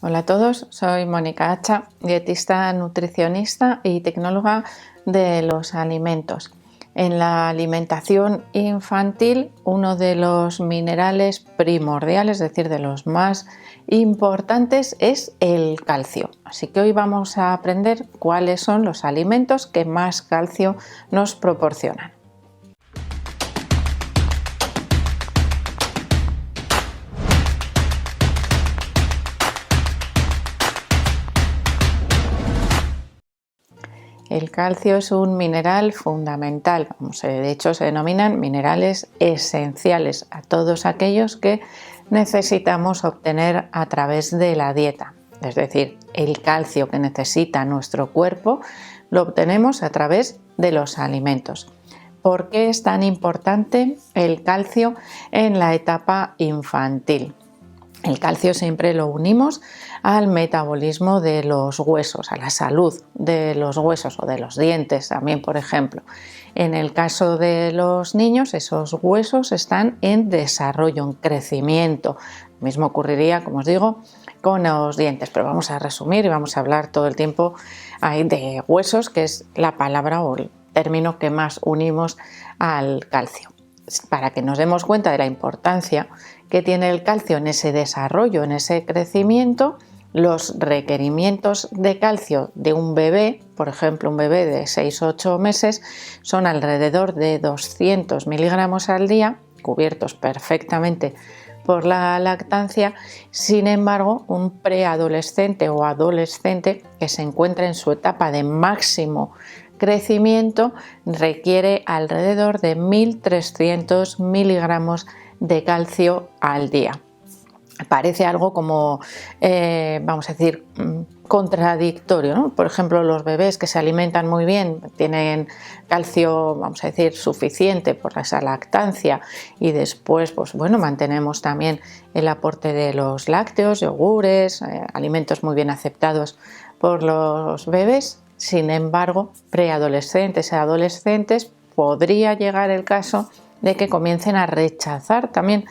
Hola a todos, soy Mónica Hacha, dietista, nutricionista y tecnóloga de los alimentos. En la alimentación infantil, uno de los minerales primordiales, es decir, de los más importantes, es el calcio. Así que hoy vamos a aprender cuáles son los alimentos que más calcio nos proporcionan. El calcio es un mineral fundamental, de hecho se denominan minerales esenciales a todos aquellos que necesitamos obtener a través de la dieta. Es decir, el calcio que necesita nuestro cuerpo lo obtenemos a través de los alimentos. ¿Por qué es tan importante el calcio en la etapa infantil? El calcio siempre lo unimos al metabolismo de los huesos, a la salud de los huesos o de los dientes también, por ejemplo. En el caso de los niños, esos huesos están en desarrollo, en crecimiento. Lo mismo ocurriría, como os digo, con los dientes, pero vamos a resumir y vamos a hablar todo el tiempo de huesos, que es la palabra o el término que más unimos al calcio. Para que nos demos cuenta de la importancia que tiene el calcio en ese desarrollo, en ese crecimiento, los requerimientos de calcio de un bebé, por ejemplo un bebé de 6-8 meses, son alrededor de 200 miligramos al día, cubiertos perfectamente por la lactancia. Sin embargo, un preadolescente o adolescente que se encuentra en su etapa de máximo crecimiento requiere alrededor de 1.300 miligramos de calcio al día. Parece algo como, vamos a decir, contradictorio, ¿no? Por ejemplo, los bebés que se alimentan muy bien, tienen calcio, vamos a decir, suficiente por esa lactancia y después, pues bueno, mantenemos también el aporte de los lácteos, yogures, alimentos muy bien aceptados por los bebés. Sin embargo, preadolescentes y adolescentes podría llegar el caso de que comiencen a rechazar también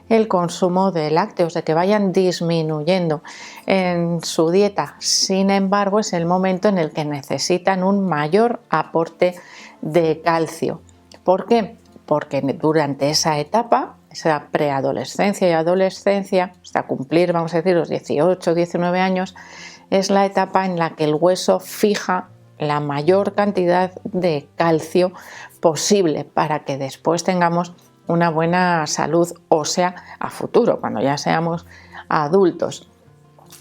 el consumo de lácteos, de que vayan disminuyendo en su dieta. Sin embargo, es el momento en el que necesitan un mayor aporte de calcio. ¿Por qué? Porque durante esa etapa, esa preadolescencia y adolescencia, hasta cumplir, vamos a decir, los 18 o 19 años, es la etapa en la que el hueso fija la mayor cantidad de calcio posible para que después tengamos una buena salud ósea a futuro, cuando ya seamos adultos.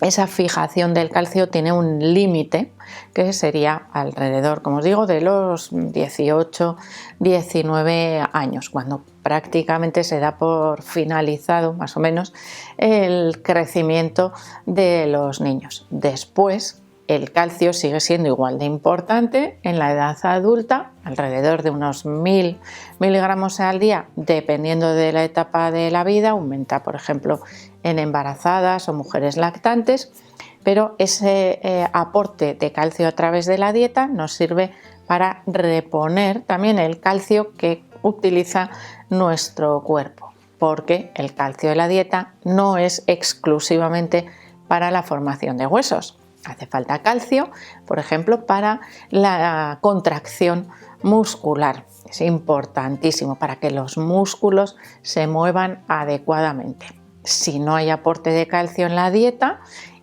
Esa fijación del calcio tiene un límite que sería alrededor, como os digo, de los 18-19 años, cuando prácticamente se da por finalizado más o menos el crecimiento de los niños. Después, el calcio sigue siendo igual de importante en la edad adulta, alrededor de unos 1.000 miligramos al día, dependiendo de la etapa de la vida. Aumenta, por ejemplo, en embarazadas o mujeres lactantes, pero ese aporte de calcio a través de la dieta nos sirve para reponer también el calcio que utiliza nuestro cuerpo, porque el calcio de la dieta no es exclusivamente para la formación de huesos. Hace falta calcio, por ejemplo, para la contracción muscular. Es importantísimo para que los músculos se muevan adecuadamente. Si no hay aporte de calcio en la dieta,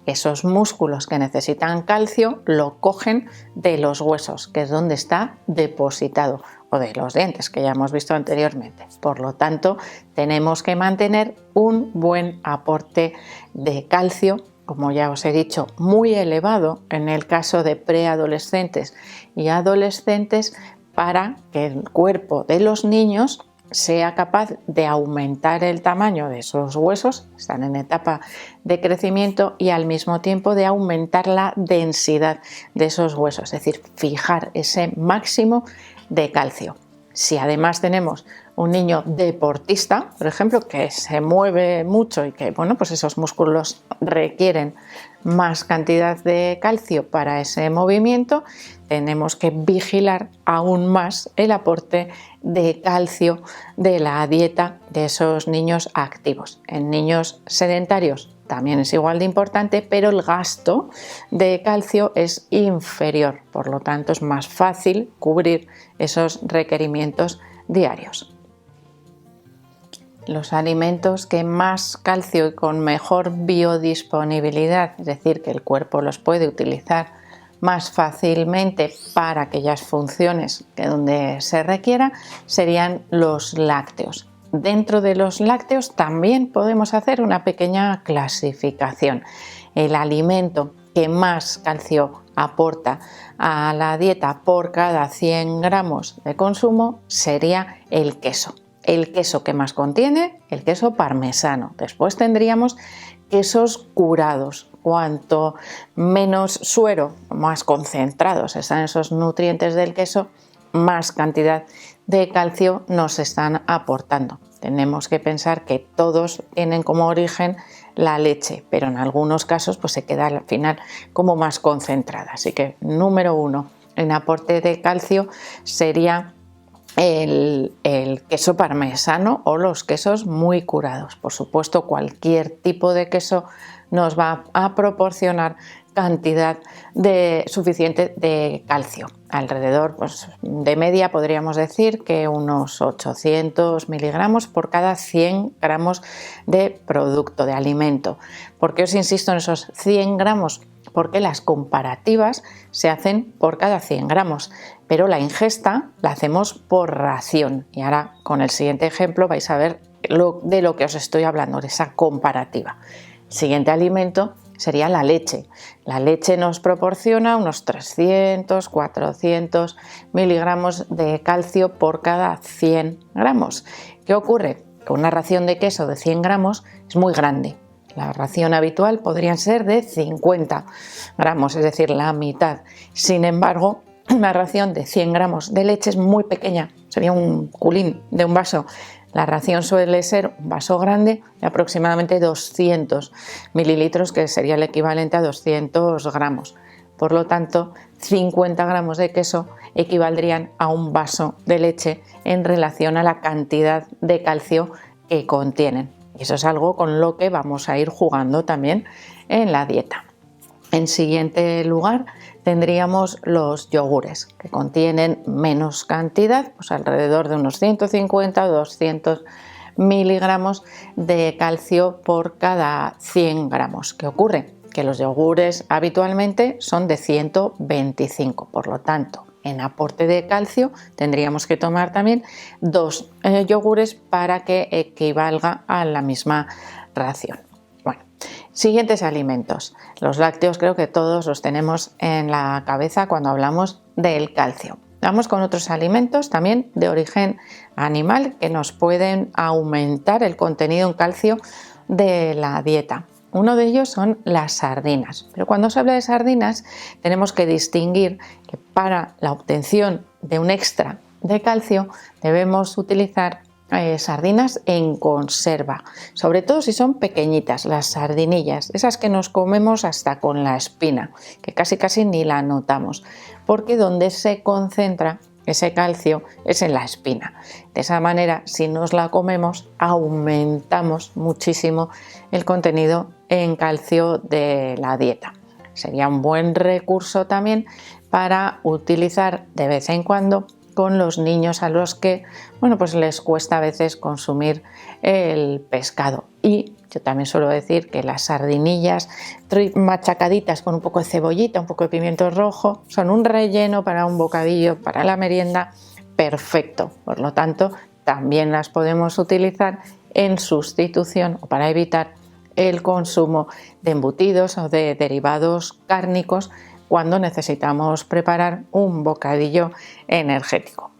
esos músculos que necesitan calcio lo cogen de los huesos, que es donde está depositado, o de los dientes, que ya hemos visto anteriormente. Por lo tanto, tenemos que mantener un buen aporte de calcio, como ya os he dicho, muy elevado en el caso de preadolescentes y adolescentes, para que el cuerpo de los niños sea capaz de aumentar el tamaño de esos huesos, están en etapa de crecimiento, y al mismo tiempo de aumentar la densidad de esos huesos, es decir, fijar ese máximo de calcio. Si además tenemos un niño deportista, por ejemplo, que se mueve mucho y que, bueno, pues esos músculos requieren más cantidad de calcio para ese movimiento, tenemos que vigilar aún más el aporte de calcio de la dieta de esos niños activos. En niños sedentarios también es igual de importante, pero el gasto de calcio es inferior, por lo tanto es más fácil cubrir esos requerimientos diarios. Los alimentos que más calcio y con mejor biodisponibilidad, es decir, que el cuerpo los puede utilizar más fácilmente para aquellas funciones que donde se requiera, serían los lácteos. Dentro de los lácteos también podemos hacer una pequeña clasificación. El alimento que más calcio aporta a la dieta por cada 100 gramos de consumo sería el queso. El queso que más contiene, el queso parmesano. Después tendríamos quesos curados. Cuanto menos suero, más concentrados están esos nutrientes del queso, más cantidad de calcio nos están aportando. Tenemos que pensar que todos tienen como origen la leche, pero en algunos casos pues se queda al final como más concentrada. Así que número 1 en aporte de calcio sería el queso parmesano o los quesos muy curados. Por supuesto, cualquier tipo de queso nos va a proporcionar cantidad suficiente de calcio. Alrededor, pues, de media podríamos decir que unos 800 miligramos por cada 100 gramos de producto, de alimento. ¿Por qué os insisto en esos 100 gramos? Porque las comparativas se hacen por cada 100 gramos, pero la ingesta la hacemos por ración. Y ahora con el siguiente ejemplo vais a ver de lo que os estoy hablando, de esa comparativa. El siguiente alimento sería la leche. La leche nos proporciona unos 300-400 miligramos de calcio por cada 100 gramos. ¿Qué ocurre? Que una ración de queso de 100 gramos es muy grande. La ración habitual podrían ser de 50 gramos, es decir, la mitad. Sin embargo, una ración de 100 gramos de leche es muy pequeña, sería un culín de un vaso. La ración suele ser un vaso grande de aproximadamente 200 mililitros, que sería el equivalente a 200 gramos. Por lo tanto, 50 gramos de queso equivaldrían a un vaso de leche en relación a la cantidad de calcio que contienen. Y eso es algo con lo que vamos a ir jugando también en la dieta. En siguiente lugar tendríamos los yogures, que contienen menos cantidad, pues alrededor de unos 150 o 200 miligramos de calcio por cada 100 gramos. ¿Qué ocurre? Que los yogures habitualmente son de 125, por lo tanto, en aporte de calcio tendríamos que tomar también 2 yogures para que equivalga a la misma ración. Bueno, siguientes alimentos. Los lácteos creo que todos los tenemos en la cabeza cuando hablamos del calcio. Vamos con otros alimentos también de origen animal que nos pueden aumentar el contenido en calcio de la dieta. Uno de ellos son las sardinas, pero cuando se habla de sardinas tenemos que distinguir que para la obtención de un extra de calcio debemos utilizar sardinas en conserva, sobre todo si son pequeñitas, las sardinillas, esas que nos comemos hasta con la espina, que casi ni la notamos, porque donde se concentra ese calcio es en la espina. De esa manera, si nos la comemos, aumentamos muchísimo el contenido en calcio de la dieta. Sería un buen recurso también para utilizar de vez en cuando con los niños a los que pues les cuesta a veces consumir el pescado. Y yo también suelo decir que las sardinillas machacaditas con un poco de cebollita, un poco de pimiento rojo, son un relleno para un bocadillo, para la merienda, perfecto. Por lo tanto, también las podemos utilizar en sustitución o para evitar el consumo de embutidos o de derivados cárnicos cuando necesitamos preparar un bocadillo energético.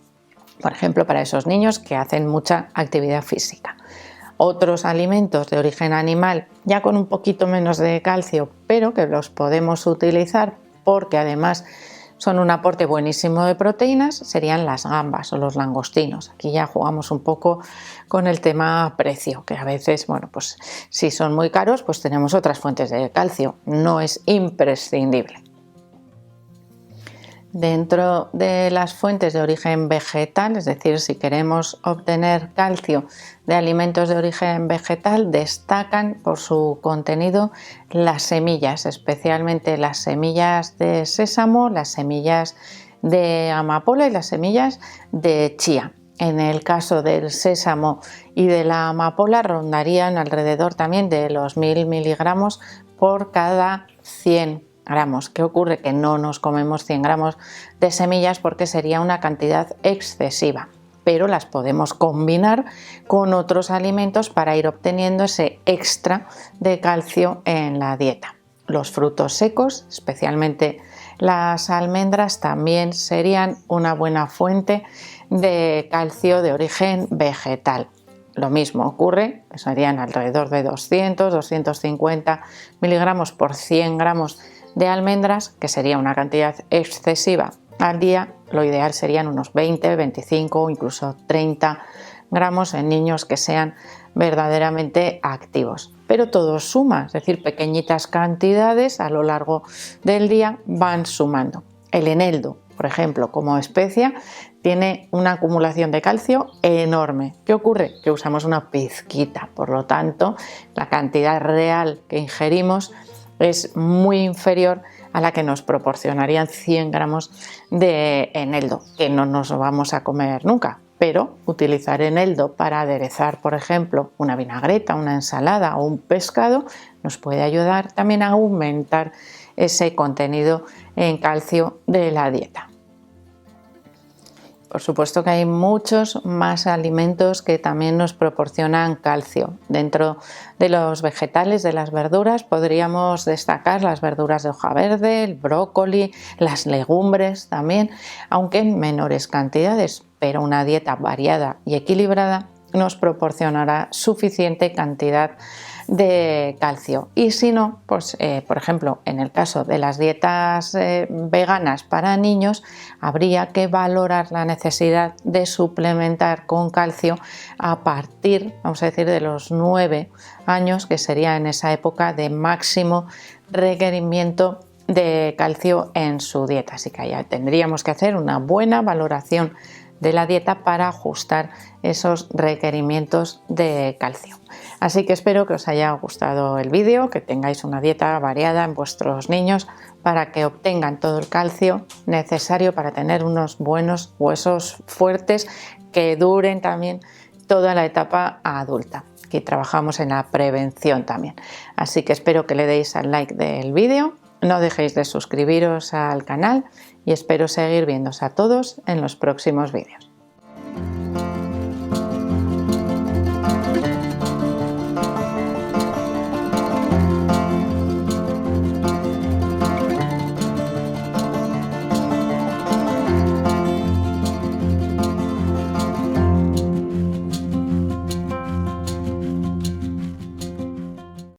Por ejemplo, para esos niños que hacen mucha actividad física. Otros alimentos de origen animal, ya con un poquito menos de calcio, pero que los podemos utilizar porque además son un aporte buenísimo de proteínas, serían las gambas o los langostinos. Aquí ya jugamos un poco con el tema precio, que a veces, pues si son muy caros, pues tenemos otras fuentes de calcio, no es imprescindible. Dentro de las fuentes de origen vegetal, es decir, si queremos obtener calcio de alimentos de origen vegetal, destacan por su contenido las semillas, especialmente las semillas de sésamo, las semillas de amapola y las semillas de chía. En el caso del sésamo y de la amapola rondarían alrededor también de los 1000 miligramos por cada 100 gramos. ¿Qué ocurre? Que no nos comemos 100 gramos de semillas porque sería una cantidad excesiva, pero las podemos combinar con otros alimentos para ir obteniendo ese extra de calcio en la dieta. Los frutos secos, especialmente las almendras, también serían una buena fuente de calcio de origen vegetal. Lo mismo ocurre, que serían alrededor de 200-250 miligramos por 100 gramos de almendras, que sería una cantidad excesiva al día. Lo ideal serían unos 20, 25 o incluso 30 gramos en niños que sean verdaderamente activos. Pero todo suma, es decir, pequeñitas cantidades a lo largo del día van sumando. El eneldo, por ejemplo, como especia, tiene una acumulación de calcio enorme. ¿Qué ocurre? Que usamos una pizquita, por lo tanto, la cantidad real que ingerimos es muy inferior a la que nos proporcionarían 100 gramos de eneldo, que no nos vamos a comer nunca. Pero utilizar eneldo para aderezar, por ejemplo, una vinagreta, una ensalada o un pescado nos puede ayudar también a aumentar ese contenido en calcio de la dieta. Por supuesto que hay muchos más alimentos que también nos proporcionan calcio. Dentro de los vegetales, de las verduras, podríamos destacar las verduras de hoja verde, el brócoli, las legumbres también, aunque en menores cantidades, pero una dieta variada y equilibrada nos proporcionará suficiente cantidad de calcio. Y si no, pues por ejemplo, en el caso de las dietas veganas para niños, habría que valorar la necesidad de suplementar con calcio a partir, vamos a decir, de los 9 años, que sería en esa época de máximo requerimiento de calcio en su dieta. Así que ya tendríamos que hacer una buena valoración de la dieta para ajustar esos requerimientos de calcio. Así que espero que os haya gustado el vídeo, que tengáis una dieta variada en vuestros niños para que obtengan todo el calcio necesario para tener unos buenos huesos fuertes que duren también toda la etapa adulta. Aquí trabajamos en la prevención también. Así que espero que le deis al like del vídeo, no dejéis de suscribiros al canal y espero seguir viéndose a todos en los próximos vídeos.